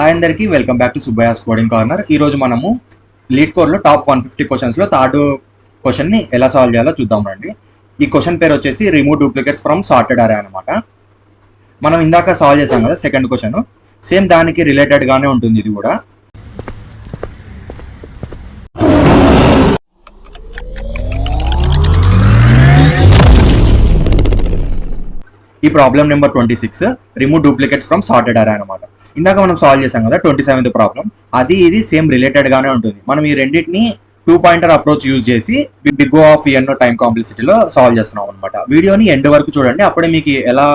Hi అందరికీ welcome back to Subbaiah's coding corner. ఈరోజు మనము లీడ్ కోర్లో టాప్ 150 క్వశ్చన్స్లో థర్డ్ క్వశ్చన్ని ఎలా సాల్వ్ చేయాలో చూద్దాం రండి. ఈ క్వశ్చన్ పేరు వచ్చేసి రిమూవ్ డూప్లికేట్స్ ఫ్రమ్ సార్టెడ్ అరే అనమాట. మనం ఇందాక సాల్వ్ చేసాం కదా సెకండ్ క్వశ్చన్, సేమ్ దానికి రిలేటెడ్గానే ఉంటుంది ఇది కూడా. ఈ problem number 26 remove duplicates from sorted అరే అనమాట. ఇందాక మనం సాల్వ్ చేసాం కదా 27th ప్రాబ్లం, అది ఇది సేమ్ రిలేటెడ్ గానే ఉంటుంది. మనం ఈ రెండింటిని 2 పాయింటర్ అప్రోచ్ యూజ్ చేసి బిగ్ O ఆఫ్ n టైం కాంప్లెక్సిటీలో సాల్వ్ చేస్తున్నాం అనమాట. వీడియోని ఎండ్ వరకు చూడండి, అప్పుడే మీకు ఎలా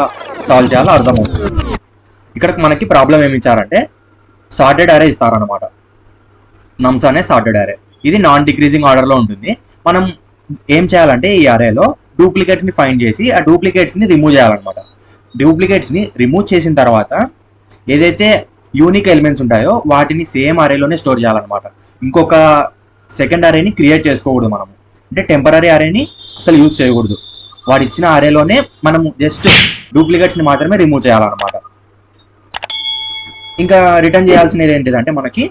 సాల్వ్ చేయాలో అర్థమవుతుంది. ఇక్కడ మనకి ప్రాబ్లం ఏమి ఇచ్చారంటే సార్టెడ్ అరే ఇస్తారనమాట. నమ్స్ అనే సార్టెడ్ అరే, ఇది నాన్ డిక్రీజింగ్ ఆర్డర్లో ఉంటుంది. మనం ఏం చేయాలంటే ఈ అరేలో డూప్లికేట్స్ని ఫైండ్ చేసి ఆ డూప్లికేట్స్ని రిమూవ్ చేయాలన్నమాట. డూప్లికేట్స్ని రిమూవ్ చేసిన తర్వాత ఏదైతే యూనిక్ ఎలిమెంట్స్ ఉంటాయో వాటిని సేమ్ అరేలోనే స్టోర్ చేయాలన్నమాట. ఇంకొక సెకండ్ అరేని క్రియేట్ చేసుకోకూడదు మనము, అంటే టెంపరీ అరేని అసలు యూజ్ చేయకూడదు. వాడు ఇచ్చిన అరేలోనే మనము జస్ట్ డూప్లికేట్స్ని మాత్రమే రిమూవ్ చేయాలన్నమాట. ఇంకా రిటర్న్ చేయాల్సినది ఏంటిదంటే మనకి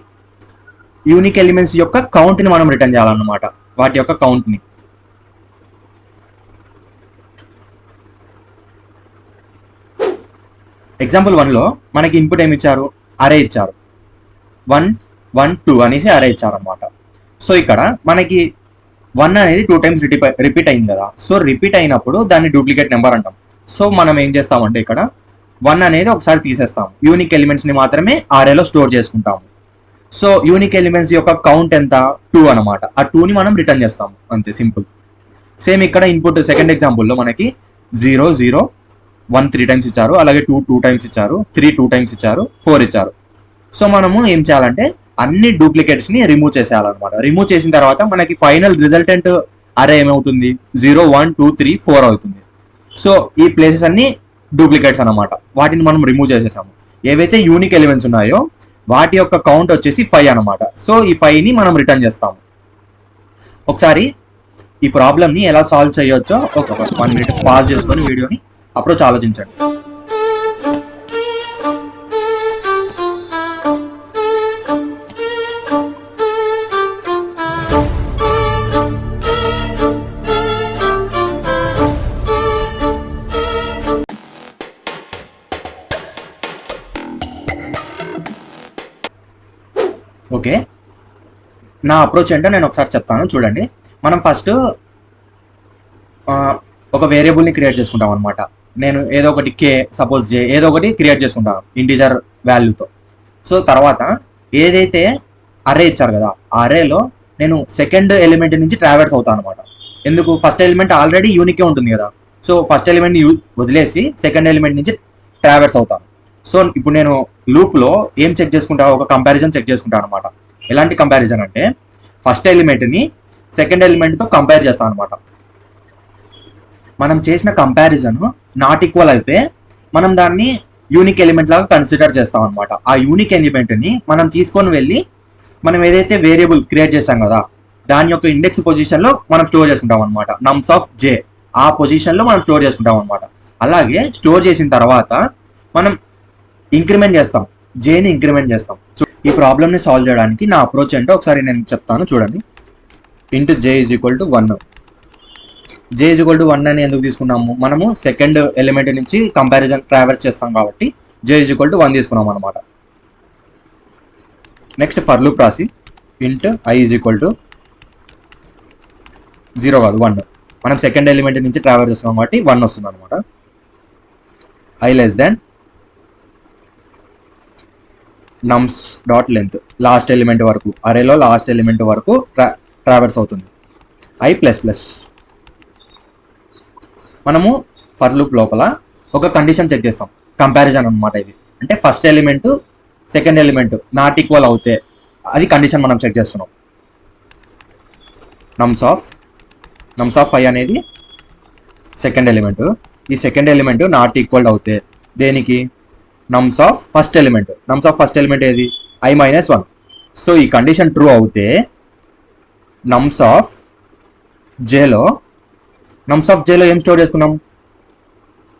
యూనిక్ ఎలిమెంట్స్ యొక్క కౌంట్ని మనం రిటర్న్ చేయాలన్నమాట, వాటి యొక్క కౌంట్ని. ఎగ్జాంపుల్ 1లో మనకి ఇన్పుట్ ఏమి ఇచ్చారు, అరే ఇచ్చారు. 1 1 2 అనేసి అరే ఇచ్చారు అనమాట. సో ఇక్కడ మనకి 1 అనేది 2 టైమ్స్ రిపీట్ అయింది కదా. సో రిపీట్ అయినప్పుడు దాన్ని డూప్లికేట్ నెంబర్ అంటాం. సో మనం ఏం చేస్తామంటే ఇక్కడ 1 అనేది ఒకసారి తీసేస్తాము, యూనిక్ ఎలిమెంట్స్ని మాత్రమే అరేలో స్టోర్ చేసుకుంటాము. సో యూనిక్ ఎలిమెంట్స్ యొక్క కౌంట్ ఎంత, 2 అనమాట. ఆ 2ని మనం రిటర్న్ చేస్తాము, అంతే సింపుల్. సేమ్ ఇక్కడ ఇన్పుట్ సెకండ్ ఎగ్జాంపుల్లో మనకి 0 0 1 3 టైమ్స్ ఇచ్చారు, అలాగే 2 2 టైమ్స్ ఇచ్చారు, 3 2 టైమ్స్ ఇచ్చారు, 4 ఇచ్చారు. సో మనము ఏం చేయాలంటే అన్ని డూప్లికేట్స్ని రిమూవ్ చేసేయాలన్నమాట. రిమూవ్ చేసిన తర్వాత మనకి ఫైనల్ రిజల్టెంట్ అరే ఏమవుతుంది, 0 1 2 3 4 అవుతుంది. సో ఈ ప్లేసెస్ అన్ని డూప్లికేట్స్ అనమాట, వాటిని మనం రిమూవ్ చేసేసాము. ఏవైతే యూనిక్ ఎలిమెంట్స్ ఉన్నాయో వాటి యొక్క కౌంట్ వచ్చేసి 5 అనమాట. సో ఈ 5ని మనం రిటర్న్ చేస్తాము. ఒకసారి ఈ ప్రాబ్లమ్ని ఎలా సాల్వ్ చేయొచ్చో ఒక 1 minute పాజ్ చేసుకొని వీడియోని అప్రోచ్ ఆలోచించండి. ఓకే, నా అప్రోచ్ ఏంటో నేను ఒకసారి చెప్తాను చూడండి. మనం ఫస్ట్ ఒక వేరియబుల్ని క్రియేట్ చేసుకుంటాం అనమాట. నేను ఏదో ఒకటి K సపోజ్ J ఏదో ఒకటి క్రియేట్ చేసుకుంటాను ఇంటీజర్ వాల్యూతో. సో తర్వాత ఏదైతే అరే ఇచ్చారు కదా ఆ అరేలో నేను సెకండ్ ఎలిమెంట్ నుంచి ట్రావెల్స్ అవుతాను అనమాట. ఎందుకు, ఫస్ట్ ఎలిమెంట్ ఆల్రెడీ యూనికే ఉంటుంది కదా. సో ఫస్ట్ ఎలిమెంట్ని వదిలేసి సెకండ్ ఎలిమెంట్ నుంచి ట్రావెల్స్ అవుతాను. సో ఇప్పుడు నేను లూప్లో ఏం చెక్ చేసుకుంటా, ఒక కంపారిజన్ చెక్ చేసుకుంటాను అనమాట. ఎలాంటి కంపారిజన్ అంటే ఫస్ట్ ఎలిమెంట్ని సెకండ్ ఎలిమెంట్తో కంపేర్ చేస్తాను అనమాట. మనం చేసిన కంపారిజన్ నాట్ ఈక్వల్ అయితే మనం దాన్ని యూనిక్ ఎలిమెంట్ లాగా కన్సిడర్ చేస్తాం అనమాట. ఆ యూనిక్ ఎలిమెంట్ని మనం తీసుకొని వెళ్ళి మనం ఏదైతే వేరియబుల్ క్రియేట్ చేస్తాం కదా దాని యొక్క ఇండెక్స్ పొజిషన్లో మనం స్టోర్ చేసుకుంటాం అనమాట. నమ్స్ ఆఫ్ J ఆ పొజిషన్లో మనం స్టోర్ చేసుకుంటాం అనమాట. అలాగే స్టోర్ చేసిన తర్వాత మనం ఇంక్రిమెంట్ చేస్తాం, Jని ఇంక్రిమెంట్ చేస్తాం. ఈ ప్రాబ్లమ్ని సాల్వ్ చేయడానికి నా అప్రోచ్ ఏంటో ఒకసారి నేను చెప్తాను చూడండి. Into J is equal to 1. J is equal to 1 అని ఎందుకు తీసుకున్నాము, మనము సెకండ్ ఎలిమెంట్ నుంచి కంపారిజన్ ట్రావెల్స్ చేస్తాం కాబట్టి J ఈజ్ ఈక్వల్ టు 1 తీసుకున్నాం అనమాట. నెక్స్ట్ ఫర్ లూప్ రాసి ఇంట్ I ఈజ్ ఈక్వల్ టు 0 కాదు 1, మనం సెకండ్ ఎలిమెంట్ నుంచి ట్రావెల్ చేస్తున్నాం కాబట్టి 1 వస్తుంది అనమాట. I less than నమ్స్ dot length, last element వరకు అరేలో లాస్ట్ ఎలిమెంట్ వరకు ట్రావెల్స్ అవుతుంది. I plus plus. మనము ఫర్ లూప్ లోపల ఒక కండిషన్ చెక్ చేస్తాం, కంపారిజన్ అనమాట ఇది. అంటే first element second element not equal అవుతే అది కండిషన్ మనం చెక్ చేస్తున్నాం. నమ్స్ ఆఫ్ 5 అనేది సెకండ్ ఎలిమెంట్, ఈ సెకండ్ ఎలిమెంట్ నాట్ ఈక్వల్ అవుతే దేనికి, నమ్స్ of first element. నమ్స్ of first element ఏది, I మైనస్ 1. సో ఈ కండిషన్ ట్రూ అవుతే నమ్స్ ఆఫ్ Jలో ఏం స్టోర్ చేసుకున్నాం,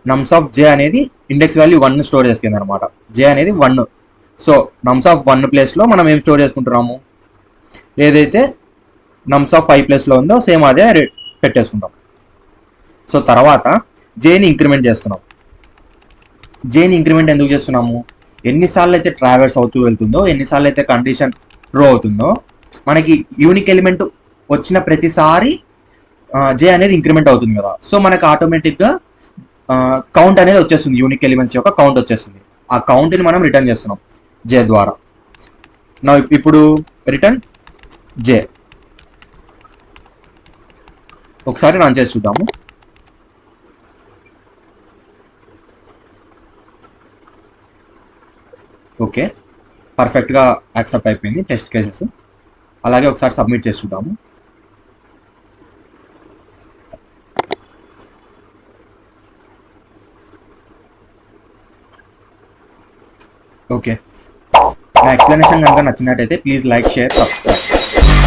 నమ్స్ ఆఫ్ J అనేది ఇండెక్స్ వాల్యూ 1 స్టోర్ చేసుకుంది అనమాట. J అనేది 1 సో నమ్స్ ఆఫ్ 1 ప్లేస్లో మనం ఏం స్టోర్ చేసుకుంటున్నాము, ఏదైతే నమ్స్ ఆఫ్ 5 ప్లేస్లో ఉందో సేమ్ అదే పెట్టేసుకుంటాం. సో తర్వాత జేని ఇంక్రిమెంట్ చేస్తున్నాం. జేని ఇంక్రిమెంట్ ఎందుకు చేస్తున్నాము, ఎన్నిసార్లు అయితే ట్రావెల్స్ అవుతూ వెళ్తుందో, ఎన్నిసార్లు అయితే కండిషన్ ట్రూ అవుతుందో, మనకి యూనిక్ ఎలిమెంట్ వచ్చిన ప్రతిసారి జే అనేది ఇంక్రిమెంట్ అవుతుంది కదా. సో మనకు ఆటోమేటిక్గా కౌంట్ అనేది వచ్చేస్తుంది, యూనిక్ ఎలిమెంట్స్ యొక్క కౌంట్ వచ్చేస్తుంది. ఆ కౌంట్ని మనం రిటర్న్ చేస్తున్నాం జే ద్వారా. నా ఇప్పుడు రిటర్న్ జే ఒకసారి రన్ చేసి చూద్దాము. ఓకే, పర్ఫెక్ట్గా యాక్సెప్ట్ అయిపోయింది టెస్ట్ కేసెస్. అలాగే ఒకసారి సబ్మిట్ చేసి చూద్దాము. ఓకే, నా ఎక్స్ప్లెనేషన్ కనుక నచ్చినట్టయితే ప్లీజ్ లైక్, షేర్, సబ్స్క్రైబ్.